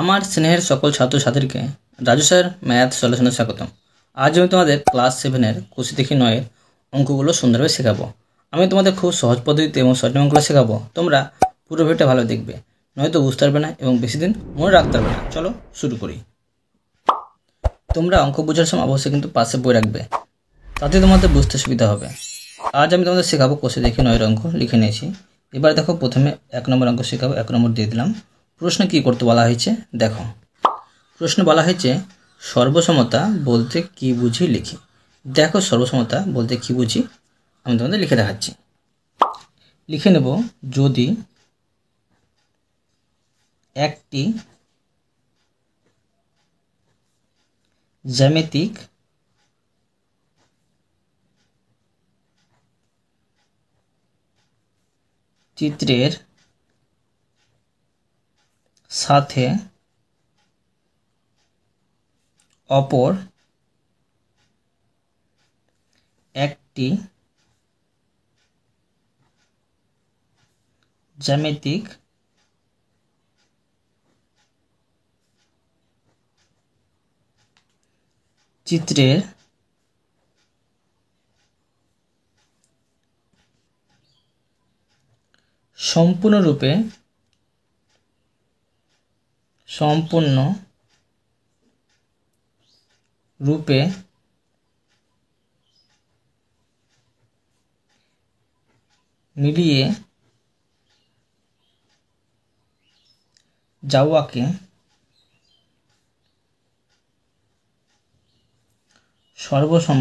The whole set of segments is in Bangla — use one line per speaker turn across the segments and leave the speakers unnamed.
আমার স্নেহের সকল ছাত্রছাত্রীকে রাজু স্যার ম্যাথ সলিউশনে স্বাগতম। আজ আমি তোমাদের ক্লাস 7-এর কোষে দেখি 9-এর অঙ্কগুলো সুন্দরভাবে শেখাবো। আমি তোমাদের খুব সহজ পদ্ধতিতে এবং সঠিক অঙ্কগুলো শেখাবো। তোমরা পুরো ভিডিওটা ভালো দেখবে, নয়তো বুঝতে পারবে না এবং বেশি দিন মনে রাখতে পারবে না। চলো শুরু করি। তোমরা অঙ্ক বোঝার সময় অবশ্যই কিন্তু পাশে বই রাখবে, তাতে তোমাদের বুঝতে সুবিধা হবে। আজ আমি তোমাদের শেখাবো কোষে দেখি 9-এর অঙ্ক লিখে নিয়েছি। এবার দেখো, প্রথমে 1 নম্বর অঙ্ক শেখাবো। 1 নম্বর দিয়ে দিলাম। প্রশ্ন কি করতে বলা হয়েছে দেখো। প্রশ্ন বলা হয়েছে সর্বসমতা বলতে কি বুঝি লিখি। দেখো সর্বসমতা বলতে কি বুঝি আমি তোমাদের লিখে দেখাচ্ছি। লিখে নেব, যদি একটি জ্যামিতিক চিত্রের সাথে অপর একটি জ্যামিতিক চিত্রের সম্পূর্ণরূপে মিলিয়ে যাওয়াকে সর্বসম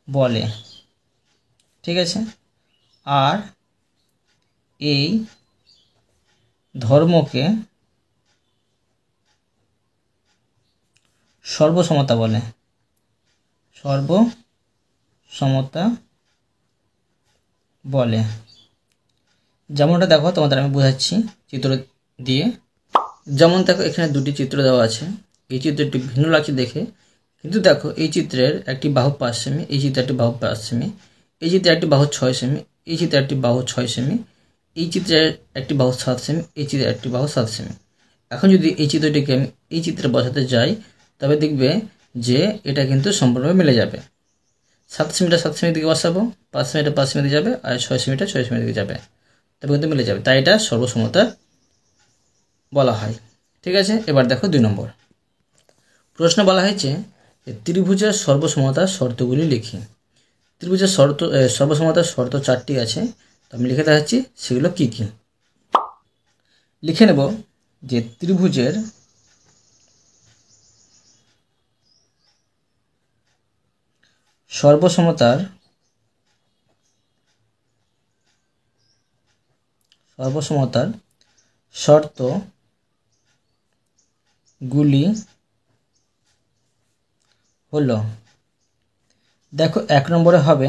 বলে। ঠিক আছে, আর এই ধর্মকে সর্বসমতা বলে। যেমনটা দেখো, তোমাদের আমি বোঝাচ্ছি চিত্র দিয়ে। যেমন দেখো, এখানে দুটি চিত্র দেওয়া আছে। এই চিত্রটি ভিন্ন লাগছে দেখে, কিন্তু দেখো এই চিত্রের একটি বাহু 5 সেমি, এই চিত্রের একটি বাহু 5 সেমি, এই চিত্রের একটি বাহু 6 সেমি, এই চিত্রের একটি বাহু 6 সেমি, এই চিত্রের একটি বাহু 7 সেমি, এই চিত্রের একটি বাহু 7 সেমি। এখন যদি এই চিত্রটিকে আমি এই চিত্রে বসাতে যাই, তবে দেখবে যে এটা কিন্তু সম্পূর্ণভাবে মিলে যাবে। 7 সেমিটা 7 সেমির দিকে বসাবো, 5 সেমিটা 5 সেমির দিকে যাবে, আর 6 সেমিটা 6 সেমির দিকে যাবে, তবে কিন্তু মিলে যাবে। তাই এটা সর্বসমতা বলা হয়। ঠিক আছে, এবার দেখো 2 নম্বর প্রশ্ন বলা হয়েছে ত্রিভুজের সর্বসমতার শর্তগুলি লিখি। ত্রিভুজের সর্বসমতার শর্ত 4টি আছে, তো আমি লিখে দেখাচ্ছি সেগুলো কি কি। লিখে নেব যে ত্রিভুজের সর্বসমতার শর্তগুলি হলো, দেখো 1 নম্বরে হবে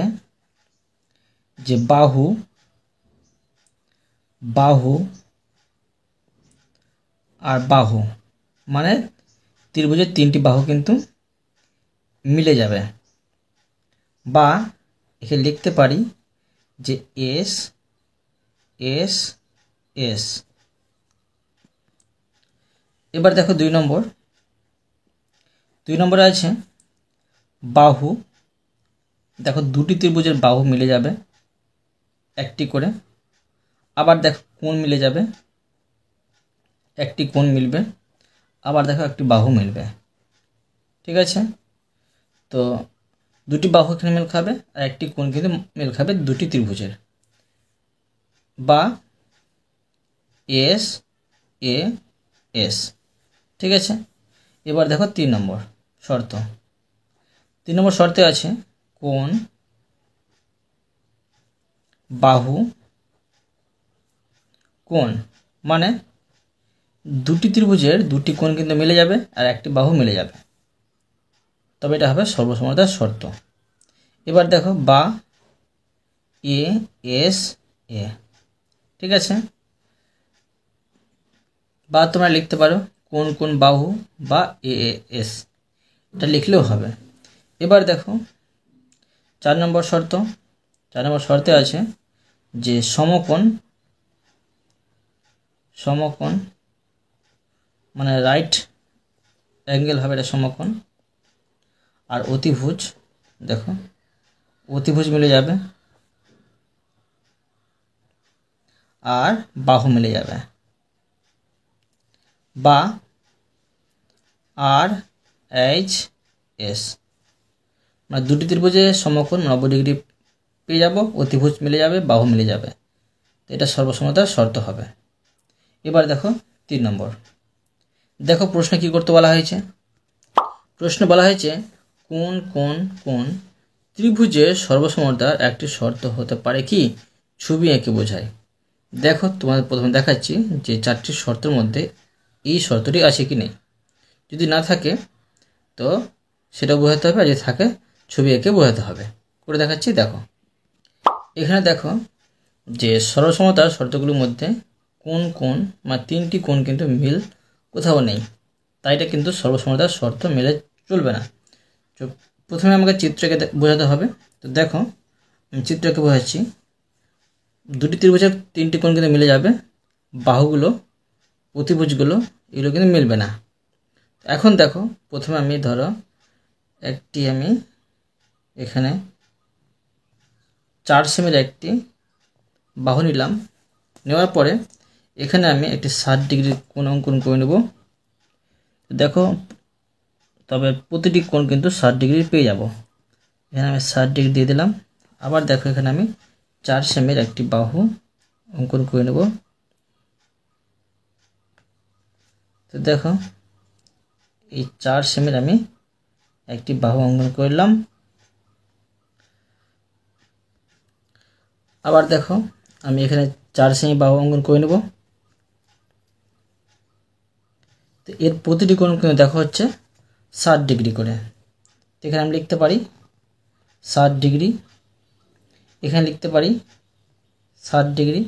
যে বাহু আর বাহু, মানে ত্রিভুজের 3টি বাহু কিন্তু মিলে যাবে। বা এখানে লিখতে পারি যে এস এস এস। এবার দেখো 2 নম্বরে আছে বাহু। দেখো দুটি ত্রিভুজের বাহু মিলে যাবে একটি করে। আবার দেখো কোণ মিলে যাবে, একটি কোণ মিলবে। আবার দেখো একটি বাহু মিলবে। ঠিক আছে, তো দুটি বাহু এখানে মেল খাবে আর একটি কোণ কিন্তু মেল খাবে দুটি ত্রিভুজের। বা এস এ এস। ঠিক আছে, এবার দেখো 3 নম্বর শর্ত। 3 নম্বর শর্তে আছে কোণ বাহু কোণ, মানে দুটি ত্রিভুজের দুটি কোণ কিন্তু মিলে যাবে আর একটি বাহু মিলে যাবে, তবে এটা হবে সর্বসমতার শর্ত। এবার দেখো বা এ এস এ। ঠিক আছে, বা তোমরা লিখতে পারো কোন বাহু বা এ এস, এটা লিখলেও হবে। এবার দেখো 4 নম্বর শর্ত। 4 নম্বর শর্তে আছে যে সমকোণ মানে রাইট অ্যাঙ্গেল হবে, এটা সমকোণ। আর অতিভুজ, দেখো অতিভুজ মিলে যাবে আর বাহু মিলে যাবে, বা আর এইচ এস, মানে দুটি ত্রিভুজের সমকোণ 90 ডিগ্রি পেয়ে যাব, অতিভুজ মিলে যাবে, বাহু মিলে যাবে। এটা সর্বসমতার শর্ত হবে। এবার দেখো 3 নম্বর। দেখো প্রশ্ন কি করতে বলা হয়েছে। প্রশ্ন বলা হয়েছে কোন ত্রিভুজের সর্বসমতার একটি শর্ত হতে পারে কি, ছবি এঁকে বোঝায়। দেখো তোমাদের প্রথমে দেখাচ্ছি যে 4টি শর্তের মধ্যে এই শর্তটি আছে কি নেই। যদি না থাকে তো সেটা বোঝাতে হবে, আর যদি থাকে ছবি এঁকে বোঝাতে হবে। করে দেখাচ্ছি, দেখো এখানে দেখো যে সর্বসমতার শর্তগুলোর মধ্যে কোন মানে 3টি কোণ কিন্তু মিল কোথাও নেই, তাই এটা কিন্তু সর্বসমতার শর্ত মেলে চলবে না। তো প্রথমে আমাকে চিত্রকে বোঝাতে হবে। তো দেখো আমি চিত্রকে বোঝাচ্ছি। দুটি ত্রিভুজের 3টি কোণ কিন্তু মিলে যাবে, বাহুগুলো অতিভুজগুলো এগুলো কিন্তু মিলবে না। এখন দেখো প্রথমে আমি ধরো আমি এখানে 4 সেমির একটি বাহু নিলাম। নেওয়ার পরে এখানে আমি একটি 60 ডিগ্রি কোণ অঙ্কন করে নেব। দেখো তবে প্রতিটি কোণ কিন্তু 60 ডিগ্রি পেয়ে যাব। এখানে আমি 60 ডিগ্রি দিয়ে দিলাম। আবার দেখো এখানে আমি 4 সেমির একটি বাহু অঙ্কন করে নেব। তো দেখো এই 4 সেমির আমি একটি বাহু অঙ্কন করলাম। আবার দেখো আমি এখানে 4 সেমি বাহু অঙ্কন করে নেব। তো এর প্রতিটি কোণ কিন্তু দেখো হচ্ছে 60 ডিগ্রি করে। এখানে আমি লিখতে পারি 60 ডিগ্রি, এখানে লিখতে পারি 60 ডিগ্রি,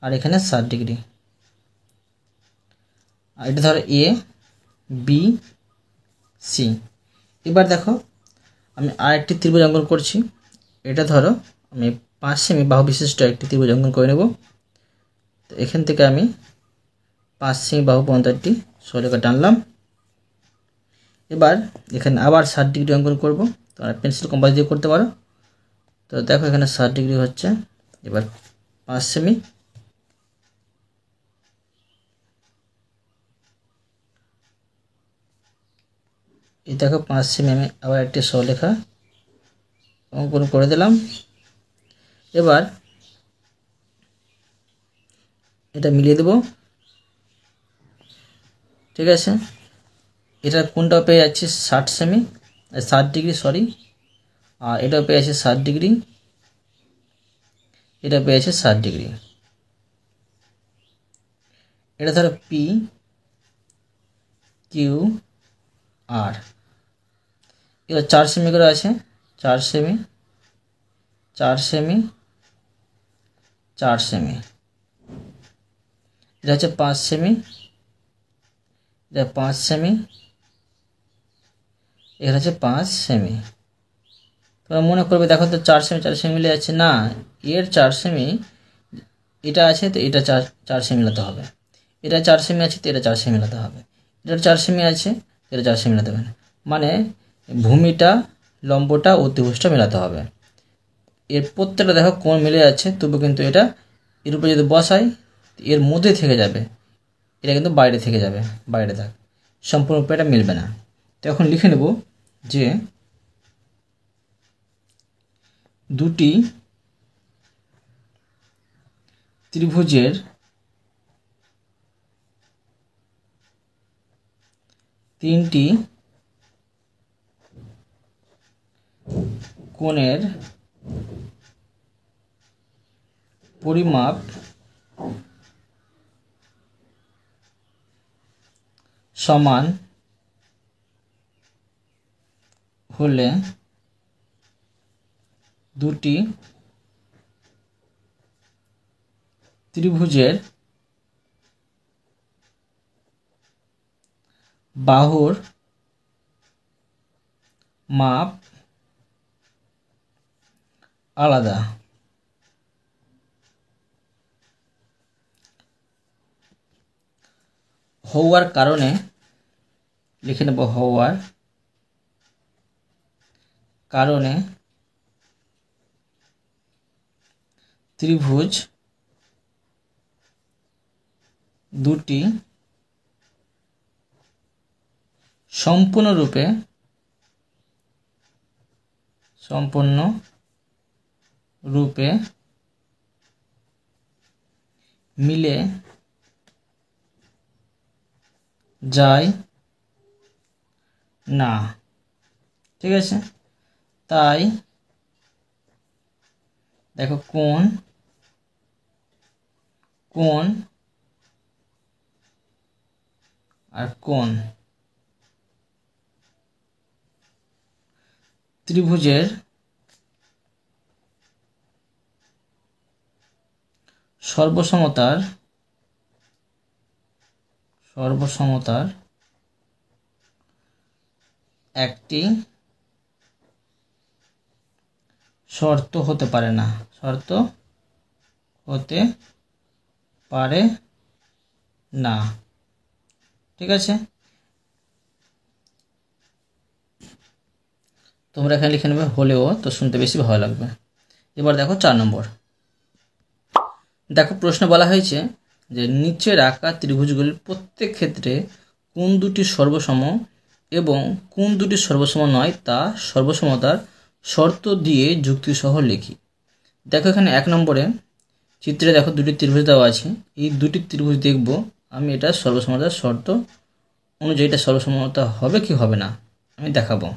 আর এখানে 60 ডিগ্রি। আর এটা ধরো এ বি সি। এবার দেখো আমি আরেকটি ত্রিভুজ অঙ্কন করছি। এটা ধরো আমি 5 সেমি বাহু বিশিষ্ট একটি ত্রিভুজ অঙ্কন করে নেব। তো এখান থেকে আমি 5 সেমি বাহু পর্যন্ত একটি সরলরেখা টানলাম। এবার এখানে আবার 60 ডিগ্রি অঙ্কন করব। তোমরা পেন্সিল কম্পাস দিয়ে করতে পারো। তো দেখো এখানে 60 ডিগ্রি হচ্ছে। এবার 5 সেমি, এই দেখো 5 সেমি আমি আবার একটি সরলরেখা অঙ্কন করে দিলাম। এবার এটা মিলিয়ে দেব, ঠিক আছে। এটা কোনটা পেয়ে যাচ্ছে 60 সেমি 60 ডিগ্রি, সরি। আর এটা পেয়ে যাচ্ছে 60 ডিগ্রি, এটা পেয়ে যাচ্ছে 60 ডিগ্রি। এটা ধরো পি কিউ আর, এবার 4 সেমি করে আছে, 4 সেমি 4 সেমি 4 সেমি। এটা হচ্ছে 5 সেমি, এটা 5 সেমি, এটা হচ্ছে 5 সেমি। তোমরা মনে করবে দেখো তো 4 সেমি 4 সেমি মিলে যাচ্ছে না, এর 4 সেমি এটা আছে, তো এটা 4 সেমি মিলাতে হবে। এটা 4 সেমি আছে, তো এটা 4 সেমি মিলাতে হবে। এটা 4 সেমি আছে, এটা 4 সেমি মিলাতে হবে না, মানে ভূমিটা লম্বটা অতিভুজটা মেলাতে হবে। এর প্রত্যেকটা দেখো কোণ মিলে যাচ্ছে, তবু কিন্তু এটা এর উপরে যদি বসাই এর মধ্যে থেকে যাবে, এটা কিন্তু বাইরে থেকে যাবে, বাইরে থাক, সম্পূর্ণরূপে এটা মিলবে না। তো এখন লিখে নেব যে দুটি ত্রিভুজের তিনটি কোণের পরিমাপ সমান হলে দুটি ত্রিভুজের বাহুর মাপ আলাদা। হওয়ার কারণে লিখে নেব হওয়ার কারণে ত্রিভুজ দুটি সম্পূর্ণরূপে মিলে যায় না। ঠিক আছে, তাই দেখো কোন আর কোন ত্রিভুজের সর্বসমতার একটি শর্ত হতে পারে না। ঠিক আছে, তোমরা এখানে লিখে নেবে হলেও, তো শুনতে বেশি ভালো লাগবে। এবার দেখো 4 নম্বর। দেখো প্রশ্ন বলা হয়েছে যে নিচে রাখা ত্রিভুজগুলির প্রত্যেক ক্ষেত্রে কোন দুটি সর্বসম এবং কোন দুটি সর্বসম নয় তা সর্বসমতার শর্ত দিয়ে যুক্তিসহ লিখি। দেখো এখানে 1 নম্বরে চিত্রে দেখো দুটি ত্রিভুজ দেওয়া আছে। এই দুটি ত্রিভুজ দেখব আমি এটা সর্বসমতার শর্ত অনুযায়ী এটা সর্বসমতা হবে কি হবে না আমি দেখাবো।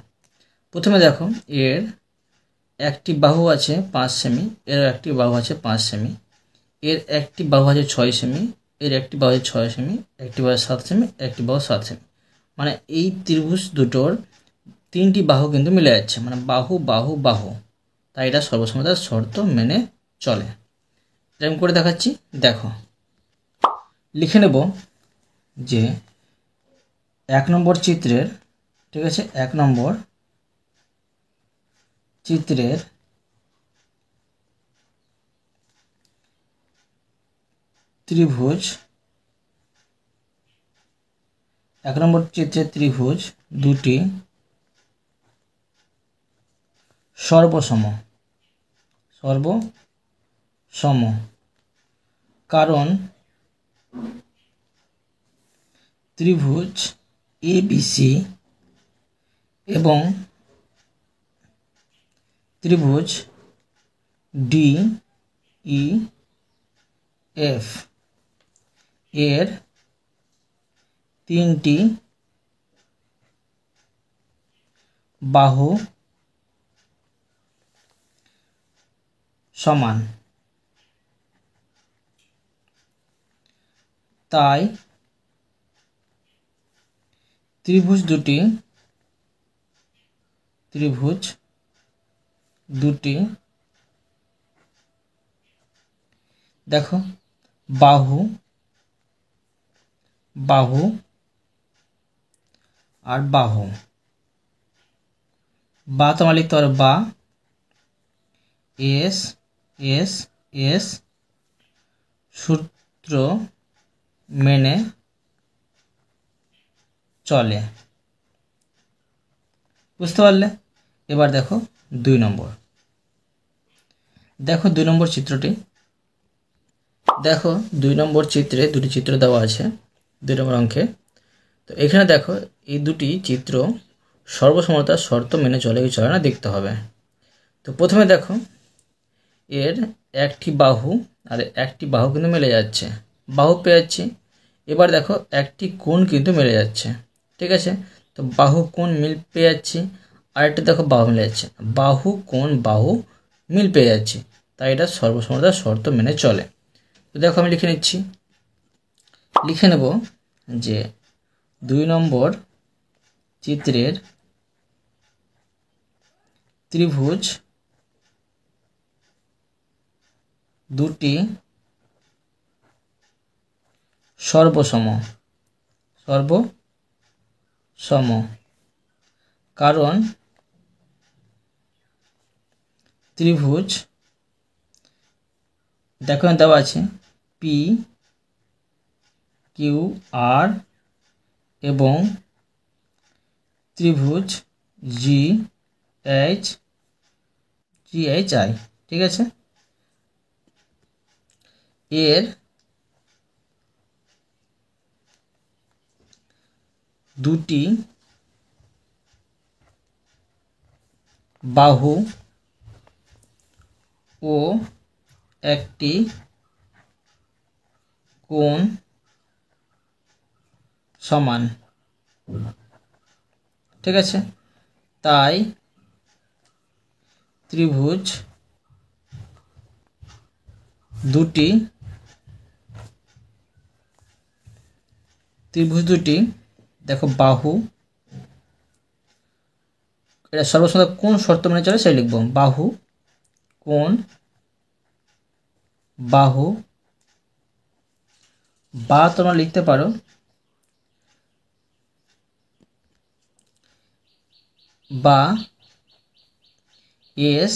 প্রথমে দেখো এর একটি বাহু আছে 5 সেমি, এর একটি বাহু আছে 5 সেমি, এর একটি বাহু আছে 6 সেমি, এর একটি বাহু আছে 6 সেমি, একটি বাহু 7 সেমি, একটি বাহু 7 সেমি। মানে এই ত্রিভুজ দুটোর 3টি বাহু কিন্তু মিলে যাচ্ছে, মানে বাহু বাহু বাহু, তাই এটা সর্বসমতার শর্ত মেনে চলে। এরকম করে দেখাচ্ছি, দেখো লিখে নেব যে 1 নম্বর চিত্রের, ঠিক আছে, 1 নম্বর চিত্রের ত্রিভুজ 1 নম্বর চিত্রের ত্রিভুজ দুটি সর্বসম কারণ ত্রিভুজ ABC এবং ত্রিভুজ DEF এর 3টি বাহু সমান, তাই ত্রিভুজ দুটি দেখো বাহু আর বাহু, বা তোমার লিখতে পারো বা এস সূত্র মেনে চলে। বুঝতে পারলে? এবার দেখো 2 নম্বর। দেখো 2 নম্বর চিত্রটি, দেখো 2 নম্বর চিত্রে দুটি চিত্র দেওয়া আছে 2 নম্বর অঙ্কে। তো এখানে দেখো এই দুটি চিত্র সর্বসমতার শর্ত মেনে চলে কি চলে না দেখতে হবে। তো প্রথমে দেখো এর একটি বাহু আর একটি বাহু কিন্তু মিলে যাচ্ছে, বাহু পেয়ে যাচ্ছি। এবার দেখো একটি কোণ কিন্তু মিলে যাচ্ছে, ঠিক আছে। তো বাহু কোণ মিল পেয়ে যাচ্ছি, আরেকটা দেখো বাহু মিলে যাচ্ছে, বাহু কোণ বাহু মিল পেয়ে যাচ্ছি, তাই এটা সর্বসমতার শর্ত মেনে চলে। তো দেখো আমি লিখে নিচ্ছি, লিখে নেব যে 2 নম্বর চিত্রের ত্রিভুজ দুটি সর্বসম কারণ ত্রিভুজ, দেখো দেওয়া আছে PQR এবং ত্রিভুজ জি এইচ আই, ঠিক আছে। এর দুটি বাহু ও একটি কোণ সমান, ঠিক আছে। তাই ত্রিভুজ দুটি দেখো বাহু, এটা সর্বসাধারণ কোন শর্ত মেনে চলে সেই লিখব। বাহু বা তোমরা লিখতে পারো বা এস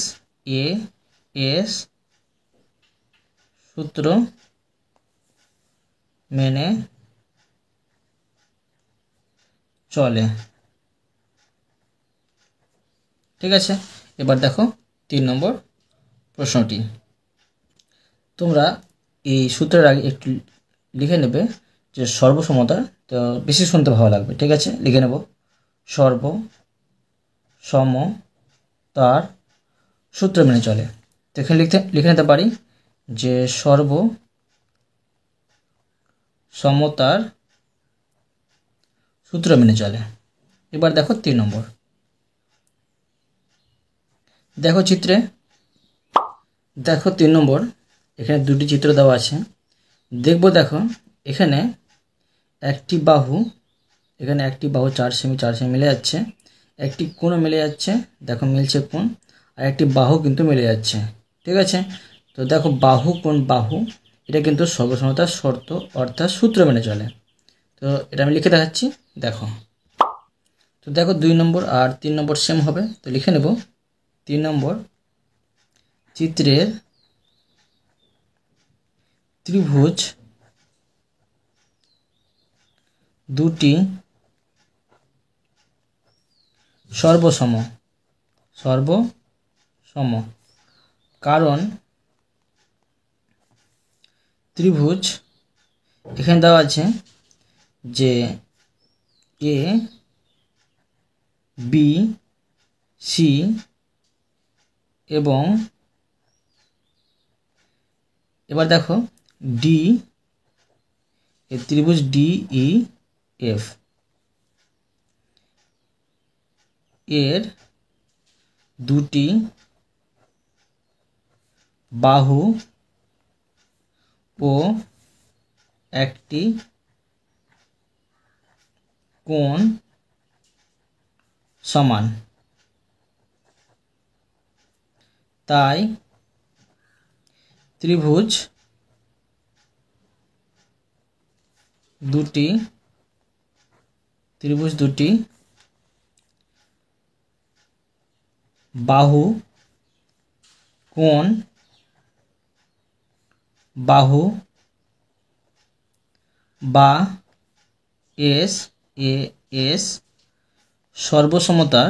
সূত্র মেনে চলে, ঠিক আছে। এবার দেখো 3 নম্বর প্রশ্নটি। তোমরা এই সূত্রের আগে একটু লিখে নেবে যে সর্বসমতা, তো বেশি শুনতে ভালো লাগবে, ঠিক আছে। লিখে নেব সর্বসমতার সূত্র মেনে চলে। তো এখানে লিখে নিতে পারি যে সর্বসমতার সূত্র মেনে চলে। এবার দেখো 3 নম্বর। দেখো চিত্রে, দেখো 3 নম্বর, এখানে দুটি চিত্র দেওয়া আছে। দেখো এখানে একটি বাহু 4 সেমি মিলে যাচ্ছে, একটি কোণ মিলে যাচ্ছে, দেখো মিলছে কোণ, আর একটি বাহু কিন্তু মিলে যাচ্ছে, ঠিক আছে। তো দেখো বাহু কোণ বাহু, এটা কিন্তু সর্বসমতার শর্ত অর্থাৎ সূত্র মেনে চলে। তো এটা আমি লিখে দেখাচ্ছি, দেখো। তো দেখো 2 নম্বর আর 3 নম্বর সেম হবে, তো লিখে নেব 3 নম্বর। চিত্রের ত্রিভুজ দুটি সর্বসম, কারণ ত্রিভুজ এখানে দেওয়া আছে যে এ বি সি এবং এবার দেখো ডি, এই ত্রিভুজ ডি ই এফ এর দুটি বাহু ও একটি কোণ সমান, তাই ত্রিভুজ দুটি বাহু কোণ বাহু বা এস সর্বসমতার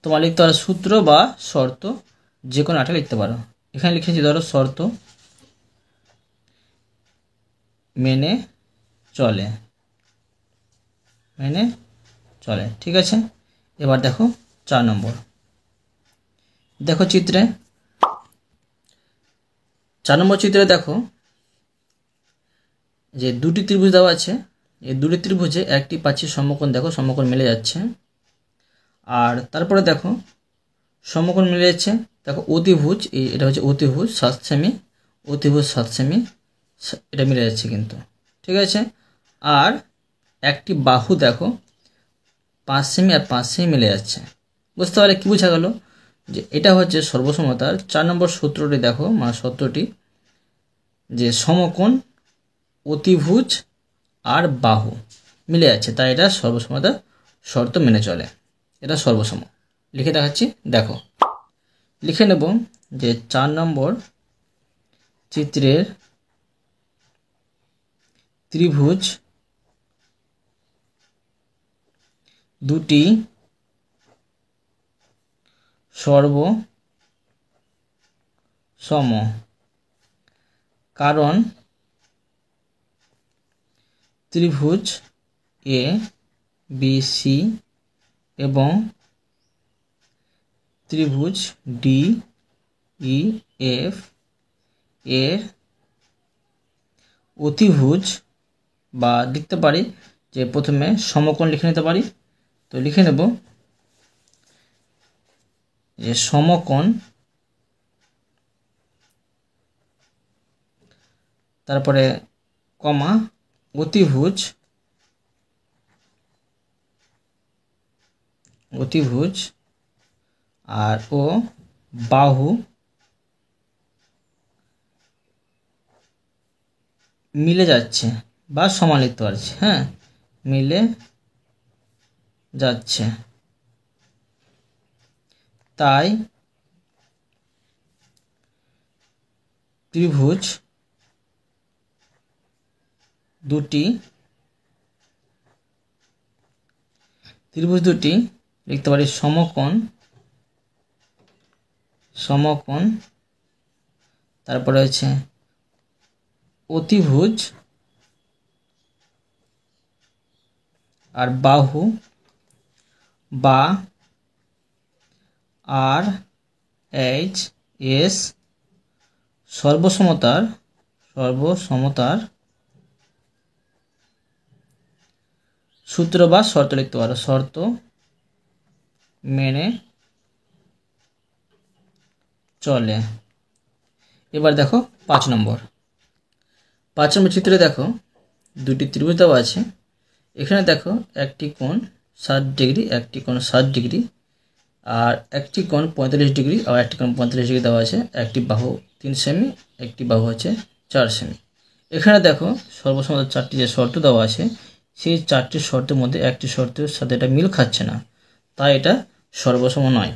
তোমার লিখতে পারো সূত্র বা শর্ত, যে কোনো একটা লিখতে পারো। এখানে লিখেছি ধরো শর্ত মেনে চলে, ঠিক আছে। এবার দেখো 4 নম্বর। দেখো চিত্রে 4 নম্বর চিত্রে দেখো যে দুটি ত্রিভুজ দেওয়া আছে, এই দুটি ত্রিভুজে একটি পাচ্ছি সমকোণ, দেখো সমকোণ মিলে যাচ্ছে। আর তারপরে দেখো সমকোণ মিলে যাচ্ছে, দেখো অতিভুজ, এটা হচ্ছে অতিভুজ 7 সেমি, এটা মিলে যাচ্ছে কিন্তু, ঠিক আছে। আর একটি বাহু দেখো 5 সেমি আর 5 সেমি মিলে যাচ্ছে। বুঝতে পারলে কি বোঝা গেল যে এটা হচ্ছে সর্বসমতার 4 নম্বর সূত্রটি। দেখো মানে সূত্রটি যে সমকোণ, অতিভুজ আর বাহু মিলে যাচ্ছে, তাই এটা সর্বসমতার শর্ত মেনে চলে, এটা সর্বসম। লিখে দেখাচ্ছি, দেখো লিখে নেব যে 4 নম্বর চিত্রের ত্রিভুজ দুটি সর্বসম, কারণ ত্রিভুজ এ বি সি এবং ত্রিভুজ ডি ই এফ এর অতিভুজ, বা লিখতে পারি যে প্রথমে সমকোণ লিখে নিতে পারি। তো লিখে নেব যে সমকোণ, তারপরে কমা অতিভুজ, আর ও বাহু মিলে যাচ্ছে বা সমান লিখতে পারছি। হ্যাঁ, মিলে যাচ্ছে, তাই ত্রিভুজ দুটি লিখতে পারি সমকোণ, তারপরে হচ্ছে অতিভুজ আর বাহু বা আর এইচ এস সর্বসমতার সূত্র বা শর্ত লিখতে পারো, শর্ত মেনে চলে। এবার দেখো 5 নম্বর চিত্রে দেখো দুটি ত্রিভুজ দেওয়া আছে। এখানে দেখো একটি কোণ 60 ডিগ্রি, একটি কোণ 60 ডিগ্রি, আর একটি কোণ 45 ডিগ্রি আর একটি কোণ 45 ডিগ্রি দেওয়া আছে। একটি বাহু 3 সেমি, একটি বাহু হচ্ছে 4 সেমি। এখানে দেখো সর্বসমতা 4টি যে শর্ত দেওয়া আছে, সেই 4টি শর্তের মধ্যে একটি শর্তের সাথে এটা মিল খাচ্ছে না, তাই এটা সর্বসম নয়।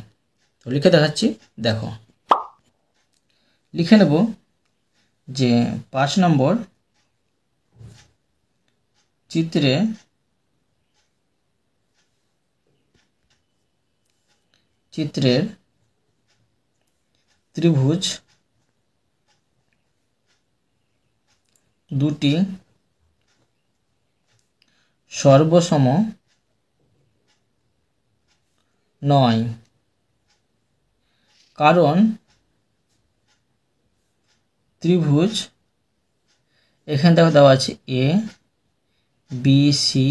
তো লিখে দেখাচ্ছি, দেখো লিখে নেব যে 5 নম্বর চিত্রের ত্রিভুজ দুটি সর্বসম নয়, কারণ ত্রিভুজ, এখানে দেখো দেওয়া আছে এ বি সি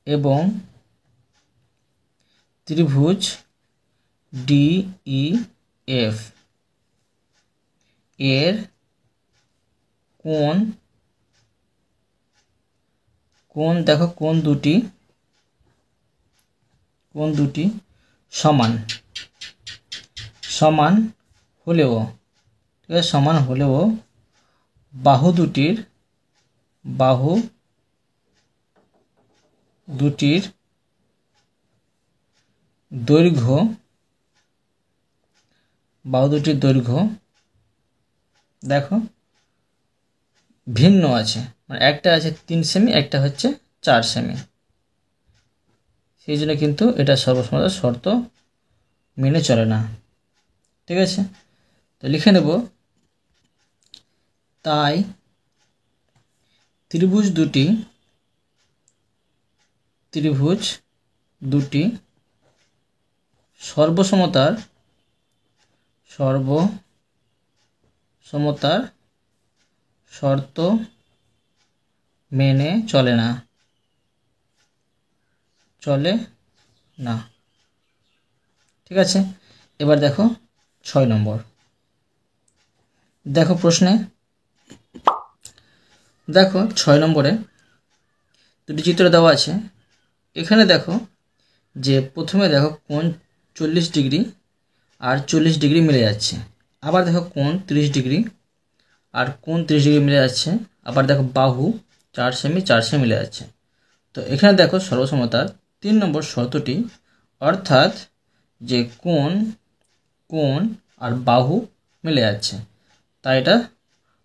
এবং ত্রিভুজ ডি ই এফ এর কোণ দেখো কোণ দুটি সমান হলেও, ঠিক আছে, সমান হলেও বাহু দুটির দৈর্ঘ্য দেখো ভিন্ন আছে, মানে একটা আছে 3 সেমি, একটা হচ্ছে 4 সেমি। সেই জন্য কিন্তু এটা সর্বসমতার শর্ত মেনে চলে না, ঠিক আছে। তো লিখে নেব, তাই ত্রিভুজ দুটি সর্বসমতার শর্ত মেনে চলে না, ঠিক আছে। এবার দেখো 6 নম্বর, দেখো প্রশ্নে দেখো 6 নম্বরে দুটি চিত্র দেওয়া আছে। এখানে দেখো যে প্রথমে দেখো কোণ 40 ডিগ্রি আর 40 ডিগ্রি মিলে যাচ্ছে, আবার দেখো কোণ 30 ডিগ্রি আর কোণ 30 ডিগ্রি মিলে যাচ্ছে, আবার দেখো বাহু 4 সেমি 4 সেমি মিলে যাচ্ছে। তো এখানে দেখো সর্বসমতার 3 নম্বর শর্তটি, অর্থাৎ যে কোণ আর বাহু মিলে যাচ্ছে, তাই এটা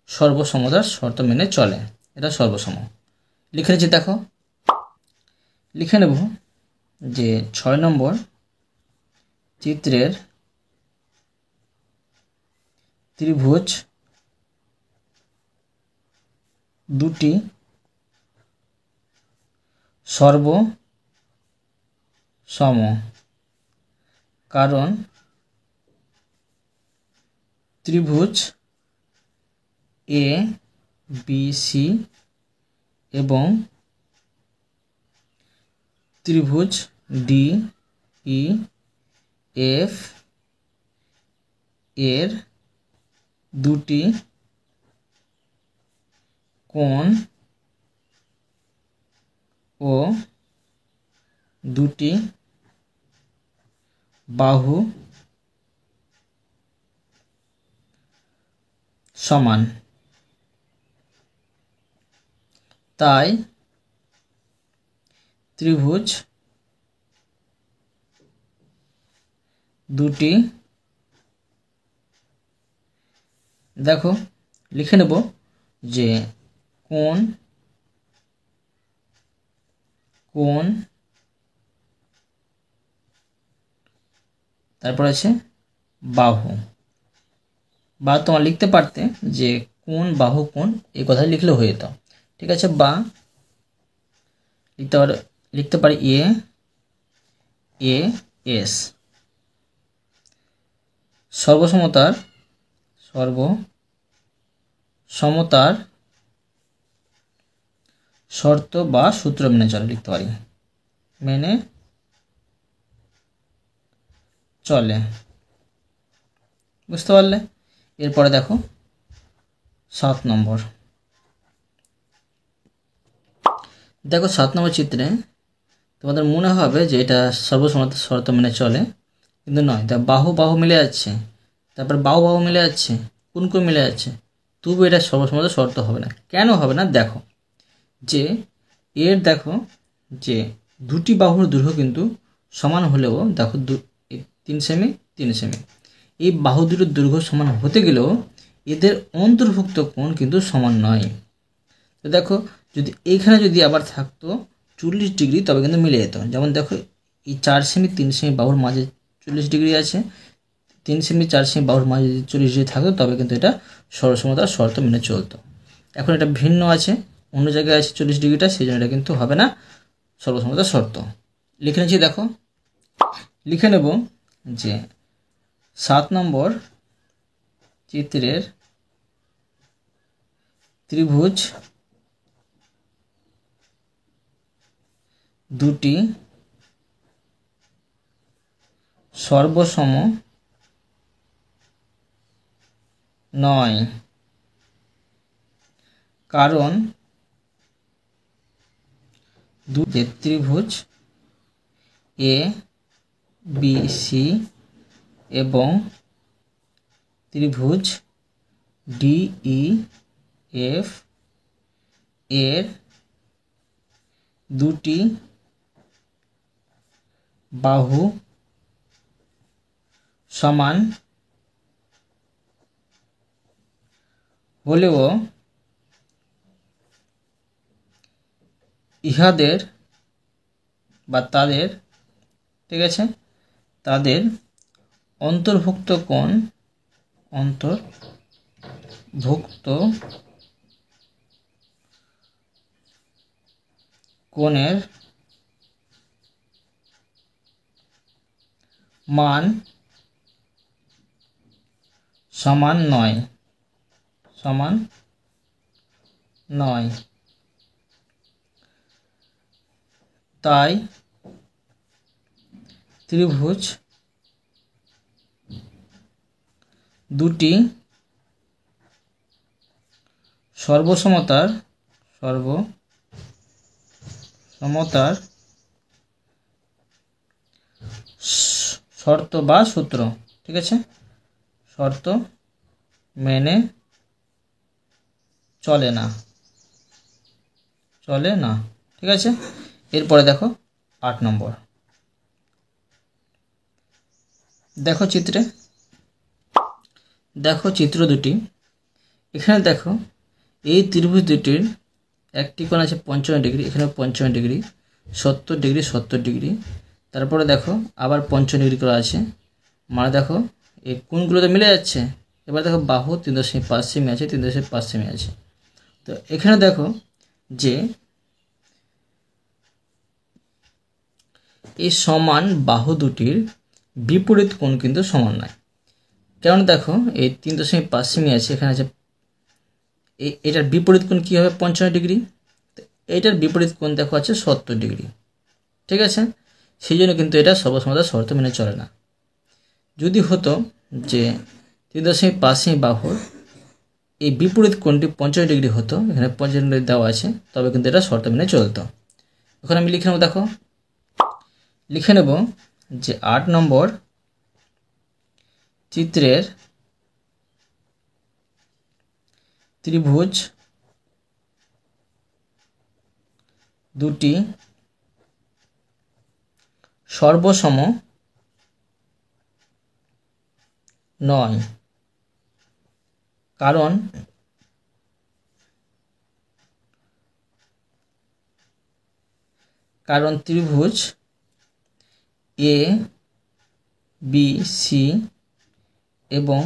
সর্বসমতার শর্ত মেনে চলে। এটা সর্বসম। লিখে নিচ্ছি, দেখো লিখে নেব যে 6 নম্বর চিত্রের ত্রিভুজ দুটি সর্বসম, কারণ ত্রিভুজ এ বি সি এবং ত্রিভুজ ডি ই এফ এর দুটি কোণ ও দুটি বাহু সমান, তাই ত্রিভুজ দুটি, দেখো লিখে নেব যে কোণ তারপর আছে বাহু, বা তোমার লিখতে পারতে যে কোণ বাহু কোণ এই কথা লিখলেও হয়ে যেত, ঠিক আছে। বা লিখতে পারি এ এস। সর্বসমতার শর্ত বা সূত্র মেনে চলে, লিখতে পারি মেনে চলে, বুঝতে পারলে। এরপরে দেখো 7 নম্বর। দেখো 7 নম্বর চিত্রে তোমাদের মনে হবে যে এটা সর্বসমতার শর্ত মেনে চলে, কিন্তু নয়। তা বাহু মিলে যাচ্ছে, তারপর বাহু মিলে যাচ্ছে, কোণ মিলে যাচ্ছে, তবু এটা সর্বসমতার শর্ত হবে না। কেন হবে না? দেখো যে দেখো যে দুটি বাহুর দৈর্ঘ্য কিন্তু সমান হলেও, দেখো 3 সেমি 3 সেমি, এই বাহু দুটির দৈর্ঘ্য সমান হতে গেলেও এদের অন্তর্ভুক্ত কোণ কিন্তু সমান নয়। তো দেখো যদি এইখানে যদি আবার থাকতো 40 ডিগ্রি, তবে কিন্তু মিলে যেত। যেমন দেখো এই 4 সেমি 3 সেমি বাহুর মাঝে 40 ডিগ্রি আছে, 3 সেমি 4 সেমি বাহুর মাঝে 40 ডিগ্রি থাকতো, তবে কিন্তু এটা সর্বসমতার শর্ত মেনে চলতো। এখন এটা ভিন্ন আছে, অন্য জায়গায় আছে 40 ডিগ্রিটা, সেই জন্য এটা কিন্তু হবে না সর্বসমতার শর্ত। লিখে নিচ্ছি, দেখো লিখে নেব যে 7 নম্বর চিত্রের ত্রিভুজ দুটি সর্বসম নয়, কারণ ত্রিভুজ এ বি সি এবং ত্রিভুজ ডি ই এফ এর দুটি বাহু সমান হলেও ইহাদের বা তাদের, ঠিক আছে, তাদের অন্তর্ভুক্ত কোণের মান সমান নয়, তাই ত্রিভুজ দুটি সর্বসমতার শর্ত বা সূত্র, ঠিক আছে, শর্ত মেনে চলে না, ঠিক আছে। এরপরে দেখো 8 নম্বর। দেখো চিত্র দুটি। এখানে দেখো এই ত্রিভুজ দুটির একটি কোণ আছে 55 ডিগ্রি, এখানে 55 ডিগ্রি, 70 ডিগ্রি 70 ডিগ্রি, তারপরে দেখো আবার 55 ডিগ্রি করে আছে, মানে দেখো এই কোণগুলো তো মিলে যাচ্ছে। এবার দেখো বাহু 3.5 সেমি আছে, 3.5 সেমি আছে। তো এখানে দেখো যে এই সমান বাহু দুটির বিপরীত কোণ কিন্তু সমান নয়। কেন দেখো এই 3.5 সেমি আছে, এখানে আছে, এটার বিপরীত কোণ কী হবে 55 ডিগ্রি, এইটার বিপরীত কোণ দেখো আছে 70 ডিগ্রি। ঠিক আছে, সেই জন্য কিন্তু এটা সর্বসমতা শর্ত মেনে চলে না। যদি হতো যে 3.5 সেমি বাহুর এই বিপরীত কোণটি 55 ডিগ্রি হতো, এখানে 55 ডিগ্রি দেওয়া আছে, তবে কিন্তু এটা শর্ত মেনে চলতো। এখন আমি লিখে নেব, দেখো লিখে নেব যে 8 নম্বর চিত্রের ত্রিভুজ দুটি সর্বসম নয়, কারণ ত্রিভুজ এ বি সি এবং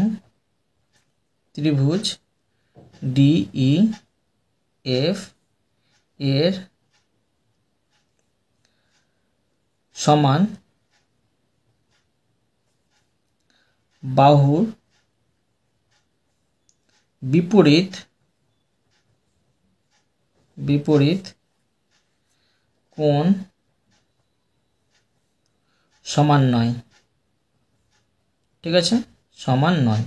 ত্রিভুজ ডি ই এফ এর সমান বাহুর বিপরীত কোণ সমান নয়। ঠিক আছে, সমান নয়।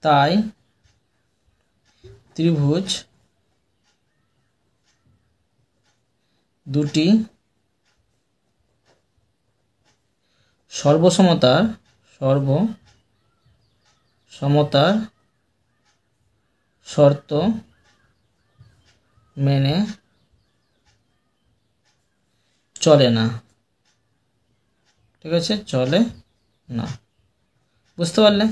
তাই ত্রিভুজ দুটি সর্বসমতার শর্ত মেনে চলে না। ঠিক আছে, চলে না। বুঝতে পারলে?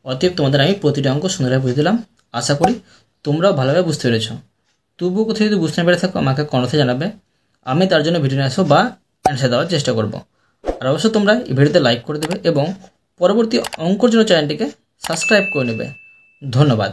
অতএব তোমাদের আমি প্রতিটা অঙ্ক সুন্দরভাবে বুঝে দিলাম। আশা করি তোমরাও ভালোভাবে বুঝতে পেরেছ। তবুও কোথাও যদি বুঝতে না পেরে থাকো আমাকে কমেন্টে জানাবে, আমি তার জন্য ভিডিও নিয়ে আসবো বা অ্যান্সার দেওয়ার চেষ্টা করব। আর অবশ্য তোমরা এই ভিডিওতে লাইক করে দেবে এবং পরবর্তী অঙ্কর জন্য চ্যানেলটিকে সাবস্ক্রাইব করে নেবে। ধন্যবাদ।